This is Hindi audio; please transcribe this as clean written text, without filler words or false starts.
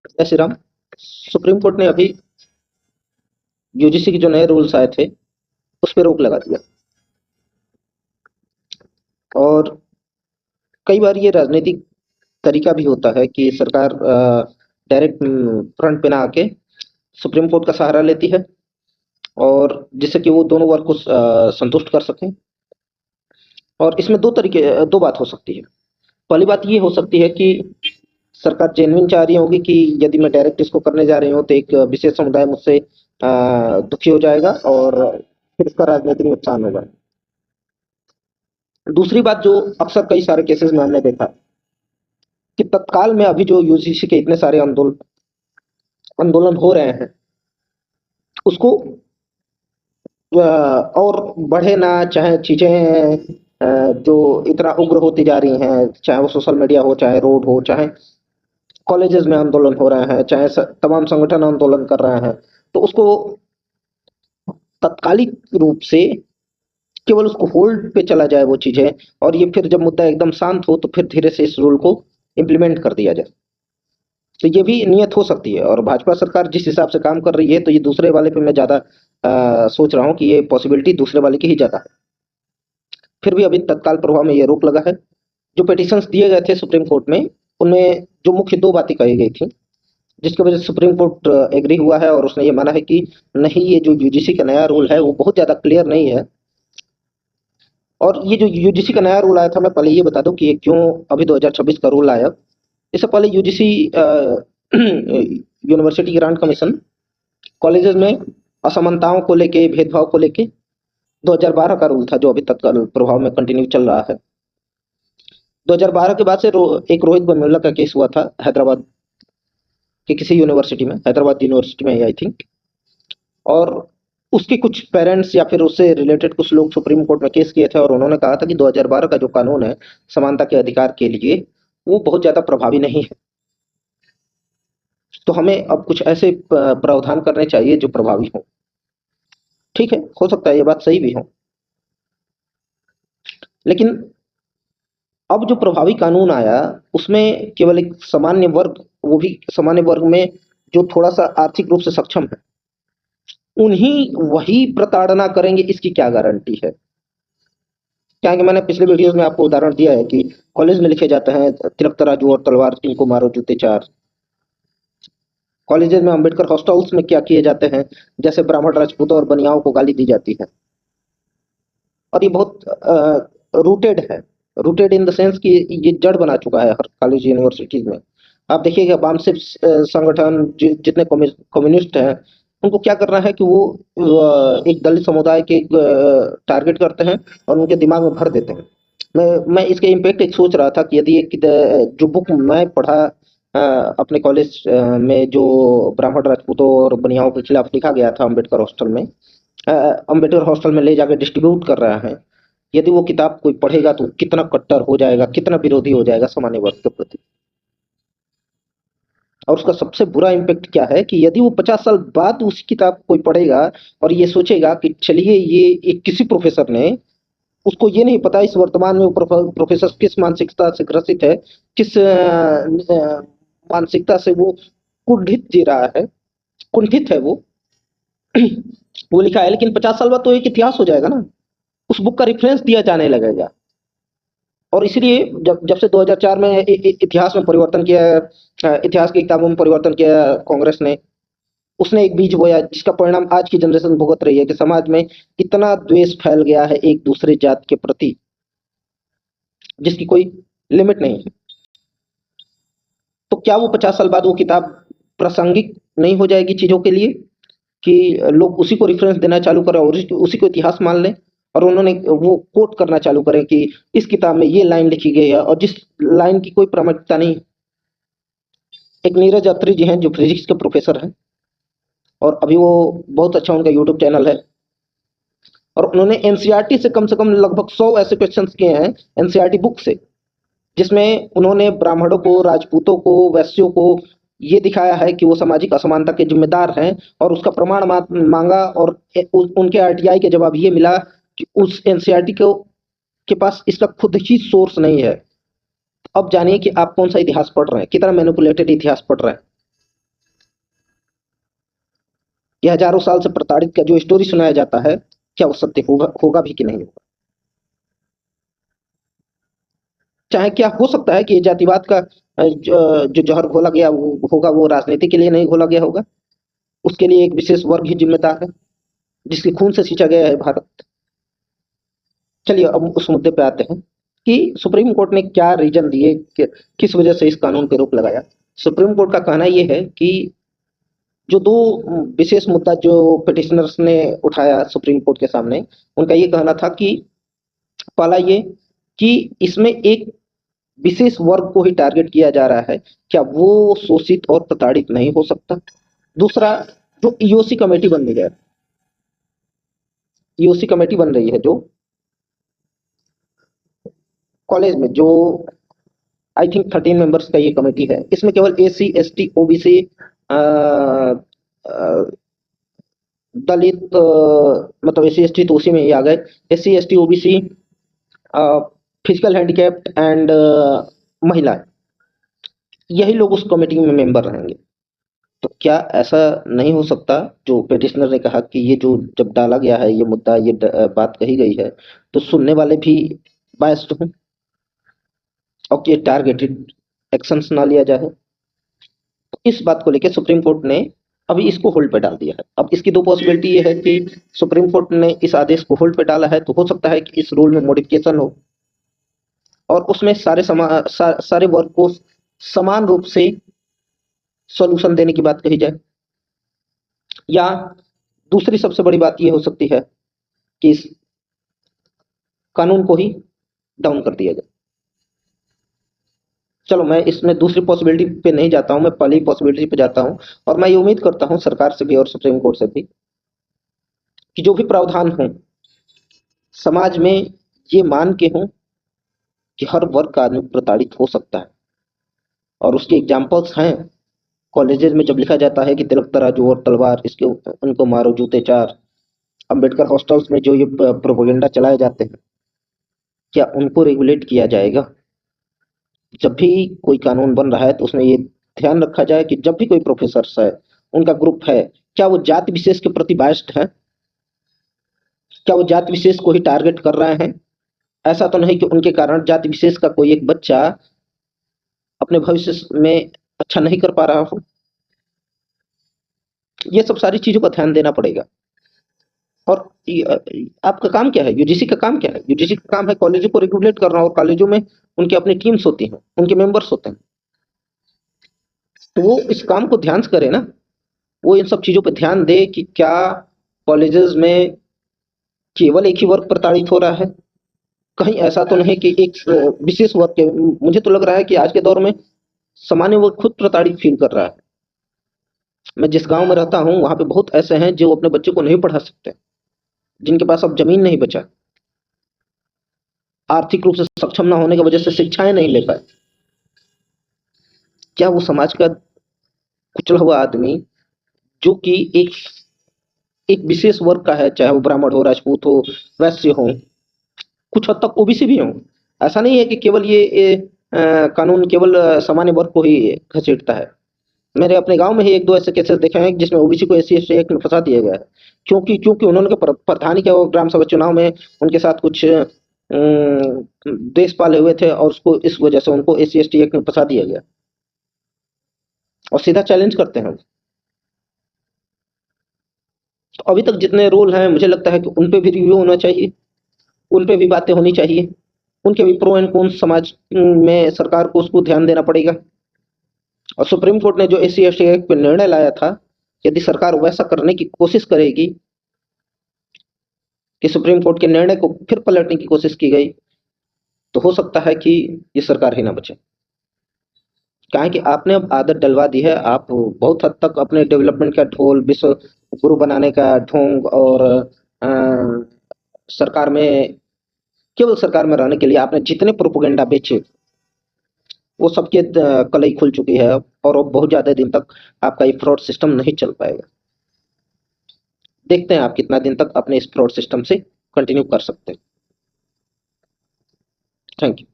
जय श्री राम। सुप्रीम कोर्ट ने अभी यूजीसी के जो नए रूल्स आए थे उस पर रोक लगा दिया। और कई बार ये राजनीतिक तरीका भी होता है कि सरकार डायरेक्ट फ्रंट पे ना आके सुप्रीम कोर्ट का सहारा लेती है, और जिससे कि वो दोनों वर्ग को संतुष्ट कर सकें। और इसमें दो बात हो सकती है। पहली बात ये हो सकती है कि सरकार जेन्युइन चाह रही होगी कि यदि मैं डायरेक्ट इसको करने जा रही हूँ तो एक विशेष समुदाय मुझसे दुखी हो जाएगा और फिर इसका राजनीतिक नुकसान होगा। दूसरी बात जो अक्सर कई सारे केसेस में हमने देखा कि तत्काल में अभी जो यूजीसी के इतने सारे आंदोलन हो रहे हैं उसको और बढ़े ना, चाहे चीजें जो इतना उग्र होती जा रही हैं, चाहे वो सोशल मीडिया हो, चाहे रोड हो, चाहे कॉलेजेस में आंदोलन हो रहे हैं, चाहे तमाम संगठन आंदोलन कर रहे हैं, तो उसको तत्कालिक रूप से केवल उसको होल्ड पे चला जाए वो चीजें, और ये फिर जब मुद्दा एकदम शांत हो तो फिर धीरे से इस रूल को इम्प्लीमेंट कर दिया जाए। तो ये भी नियत हो सकती है, और भाजपा सरकार जिस हिसाब से काम कर रही है तो ये दूसरे वाले पे मैं ज्यादा सोच रहा हूँ कि ये पॉसिबिलिटी दूसरे वाले की ही ज्यादा है। फिर भी अभी तत्काल प्रभाव में ये रोक लगा है। जो पिटिशंस दिए गए थे सुप्रीम कोर्ट में, उनमें जो मुख्य दो बातें कही गई थी जिसकी वजह से सुप्रीम कोर्ट एग्री हुआ है, और उसने ये माना है कि नहीं, ये जो यूजीसी का नया रूल है वो बहुत ज्यादा क्लियर नहीं है। और ये जो यूजीसी का नया रूल आया था, मैं पहले ये बता दूं कि ये क्यों अभी 2026 का रूल आया। इससे पहले UGC university grant commission colleges में असमानताओं को लेके, भेदभाव को लेके 2012 का रूल था जो अभी तक प्रभाव में कंटिन्यू चल रहा है। 2012 के बाद से एक रोहित वेमुला का केस हुआ था हैदराबाद के किसी यूनिवर्सिटी में, हैदराबाद यूनिवर्सिटी में आई थिंक। और उसके कुछ पेरेंट्स या फिर उससे रिलेटेड कुछ लोग सुप्रीम कोर्ट में केस किए थे, और उन्होंने कहा था कि 2012 का जो कानून है समानता के अधिकार के लिए, वो बहुत ज्यादा प्रभावी नहीं है। तो हमें अब कुछ ऐसे प्रावधान करने चाहिए जो प्रभावी हो। ठीक है, हो सकता है ये बात सही भी हो, लेकिन अब जो प्रभावी कानून आया उसमें केवल एक सामान्य वर्ग, वो भी सामान्य वर्ग में जो थोड़ा सा आर्थिक रूप से सक्षम है, उन्हीं वही प्रताड़ना करेंगे, इसकी क्या गारंटी है? क्या है कि मैंने पिछले वीडियोस में आपको उदाहरण दिया है कि कॉलेज में लिखे जाते हैं तिलक तराजू और तलवार, इनको मारो जूते चार। कॉलेजेस में अंबेडकर हॉस्टल्स में क्या किए जाते हैं, जैसे ब्राह्मण, राजपूत और बनियाओं को गाली दी जाती है। और ये बहुत रूटेड है, रूटेड इन द सेंस कि ये जड़ बना चुका है हर कॉलेज यूनिवर्सिटीज में। आप देखिएगा वामसिफ संगठन जितने कम्युनिस्ट हैं, उनको क्या करना है कि वो एक दलित समुदाय के टारगेट करते हैं और उनके दिमाग में भर देते हैं। मैं इसके इम्पैक्ट एक सोच रहा था कि यदि एक जो बुक मैं पढ़ा अपने कॉलेज में, जो ब्राह्मण, राजपूतों और बनियाओं के खिलाफ लिखा गया था अम्बेडकर हॉस्टल में, अम्बेडकर हॉस्टल में ले जाकर डिस्ट्रीब्यूट कर रहा है, यदि वो किताब कोई पढ़ेगा तो कितना कट्टर हो जाएगा, कितना विरोधी हो जाएगा सामान्य वर्ग के प्रति। और उसका सबसे बुरा इम्पैक्ट क्या है कि यदि वो 50 साल बाद उस किताब को कोई पढ़ेगा और ये सोचेगा कि चलिए, ये एक किसी प्रोफेसर ने, उसको ये नहीं पता इस वर्तमान में वो प्रोफेसर किस मानसिकता से ग्रसित है, किस मानसिकता से वो कुंठित जी रहा है, कुंठित है वो। वो लिखा है, लेकिन 50 साल बाद तो एक इतिहास हो जाएगा ना, उस बुक का रेफरेंस दिया जाने लगेगा। और इसलिए जब जब से 2004 में इतिहास में परिवर्तन किया, इतिहास की किताबों में परिवर्तन किया कांग्रेस ने, उसने एक बीज बोया जिसका परिणाम आज की जनरेशन भुगत रही है कि समाज में इतना द्वेष फैल गया है एक दूसरे जात के प्रति, जिसकी कोई लिमिट नहीं है। तो क्या वो 50 साल बाद वो किताब प्रासंगिक नहीं हो जाएगी चीजों के लिए, कि लोग उसी को रेफरेंस देना चालू करें और उसी को इतिहास मान लें, और उन्होंने वो कोट करना चालू करें कि इस किताब में ये लाइन लिखी गई है, और जिस लाइन की कोई प्रामाणिकता नहीं। एक नीरज अत्री जी हैं जो फिजिक्स के प्रोफेसर हैं, और अभी वो बहुत अच्छा उनका यूट्यूब चैनल है, और उन्होंने एनसीईआरटी से कम लगभग 100 ऐसे क्वेश्चंस किए हैं एनसीईआरटी बुक से, जिसमें उन्होंने ब्राह्मणों को, राजपूतों को, वैश्यों को ये दिखाया है कि वो सामाजिक असमानता के जिम्मेदार हैं, और उसका प्रमाण मांगा, और उनके आरटीआई के जवाब ये मिला कि उस एनसीईआरटी को के पास इसका खुद ही सोर्स नहीं है। अब जानिए कि आप कौन सा इतिहास पढ़ रहे हैं, कितना मैनिपुलेटेड इतिहास पढ़ रहे हैं। कि हजारों साल से प्रताड़ित का जो स्टोरी सुनाया जाता है, क्या वो सत्य होगा भी कि नहीं होगा। चाहे क्या हो सकता है कि ये जातिवाद का जो जहर घोला गया वो होगा, वो राजनीति के लिए नहीं घोला गया होगा, उसके लिए एक विशेष वर्ग ही जिम्मेदार है जिसके खून से सींचा गया है भारत। चलिए अब उस मुद्दे पे आते हैं कि सुप्रीम कोर्ट ने क्या रीजन दिए कि किस वजह से इस कानून पे रोक लगाया। सुप्रीम कोर्ट का कहना यह है कि जो दो विशेष मुद्दा जो पिटिशनर्स ने उठाया सुप्रीम कोर्ट के सामने, उनका ये कहना था कि पहला ये कि इसमें एक विशेष वर्ग को ही टारगेट किया जा रहा है, क्या वो शोषित और प्रताड़ित नहीं हो सकता। दूसरा, जो ईओसी कमेटी बन रही है, ईओसी कमेटी बन रही है जो कॉलेज में, जो आई थिंक 13 मेंबर्स का ये कमेटी है, इसमें केवल एससी एसटी ओबीसी दलित मतलब एससी एसटी तो उसी में ही आ गए, SC ST OBC, physical handicapped and महिला, यही लोग उस कमेटी में मेंबर रहेंगे। तो क्या ऐसा नहीं हो सकता, जो पिटिशनर ने कहा कि ये जो जब डाला गया है ये मुद्दा, ये बात कही गई है, तो सुनने वाले भी बायस्ड हों और कि टारगेटेड एक्शंस ना लिया जाए। तो इस बात को लेकर सुप्रीम कोर्ट ने अभी इसको होल्ड पे डाल दिया है। अब इसकी दो पॉसिबिलिटी ये है कि सुप्रीम कोर्ट ने इस आदेश को होल्ड पे डाला है तो हो सकता है कि इस रूल में मॉडिफिकेशन हो और उसमें सारे वर्ग को समान रूप से सॉल्यूशन देने की बात कही जाए, या दूसरी सबसे बड़ी बात ये हो सकती है कि इस कानून को ही डाउन कर दिया जाए। चलो मैं इसमें दूसरी पॉसिबिलिटी पे नहीं जाता हूं, मैं पहली पॉसिबिलिटी पे जाता हूं, और मैं ये उम्मीद करता हूं सरकार से भी और सुप्रीम कोर्ट से भी कि जो भी प्रावधान हो समाज में ये मान के हों कि हर वर्ग का आदमी प्रताड़ित हो सकता है। और उसके एग्जाम्पल्स हैं कॉलेजेस में, जब लिखा जाता है कि तिलक तराजू और तलवार, इसके उनको मारो जूते चार। अम्बेडकर हॉस्टल्स में जो ये प्रोपेगेंडा चलाए जाते हैं, क्या उनको रेगुलेट किया जाएगा। जब भी कोई कानून बन रहा है तो उसमें ये ध्यान रखा जाए कि जब भी कोई प्रोफेसर है, उनका ग्रुप है, क्या वो जाति विशेष के प्रति बायस्ड है, क्या वो जाति विशेष को ही टारगेट कर रहे हैं। ऐसा तो नहीं कि उनके कारण जाति विशेष का कोई एक बच्चा अपने भविष्य में अच्छा नहीं कर पा रहा हो। ये सब सारी चीजों का ध्यान देना पड़ेगा। और आपका काम क्या है, यूजीसी का काम क्या है, यूजीसी का काम है कॉलेजों को रेगुलेट करना, और कॉलेजों में उनकी अपनी टीम्स होती हैं, उनके मेंबर्स होते हैं, तो वो इस काम को ध्यान से करे ना। वो इन सब चीजों पर ध्यान दे कि क्या कॉलेजेस में केवल एक ही वर्ग प्रताड़ित हो रहा है, कहीं ऐसा तो नहीं कि एक विशेष वर्ग के। मुझे तो लग रहा है कि आज के दौर में सामान्य वर्ग खुद प्रताड़ित फील कर रहा है। मैं जिस गांव में रहता हूँ वहां पे बहुत ऐसे हैं जो अपने बच्चे को नहीं पढ़ा सकते, जिनके पास अब जमीन नहीं बचा, आर्थिक रूप से सक्षम ना होने की वजह से शिक्षाएं नहीं ले पाए। क्या वो समाज का कुचला हुआ आदमी, जो कि एक एक विशेष वर्ग का है, चाहे वो ब्राह्मण हो, राजपूत हो, वैश्य हो, कुछ हद तक ओबीसी भी हो, ऐसा नहीं है कि केवल कानून केवल सामान्य वर्ग को ही घसीटता है। मैंने अपने गांव में ही एक दो ऐसे केसेस देखे हैं जिसमें ओबीसी को एससी एसटी एक्ट में फंसा दिया गया है, क्योंकि क्योंकि उन्होंने प्रधानी के ग्राम सभा चुनाव में उनके साथ कुछ देश पाले हुए थे, और उसको इस वजह से उनको एससी एसटी एक्ट में फंसा दिया गया, और सीधा चैलेंज करते हैं। तो अभी तक जितने रूल हैं, मुझे लगता है कि उन पे भी रिव्यू होना चाहिए, उन पे भी बातें होनी चाहिए, उनके भी प्रो एंड कॉन्स समाज में सरकार को उसको ध्यान देना पड़ेगा। और सुप्रीम कोर्ट ने जो एससी एसटी एक्ट पे निर्णय लाया था, यदि सरकार वैसा करने की कोशिश करेगी कि सुप्रीम कोर्ट के निर्णय को फिर पलटने की कोशिश की गई, तो हो सकता है कि ये सरकार ही ना बचे। कहा कि आपने अब आदत डलवा दी है, आप बहुत हद तक अपने डेवलपमेंट का ढोल, विश्व गुरु बनाने का ढोंग, और अ, सरकार में, केवल सरकार में रहने के लिए आपने जितने प्रोपोगेंडा बेचे, वो सबके कलई खुल चुकी है, और अब बहुत ज्यादा दिन तक आपका ये फ्रॉड सिस्टम नहीं चल पाएगा। देखते हैं आप कितना दिन तक अपने इस फ्रॉड सिस्टम से कंटिन्यू कर सकते हैं। Thank you.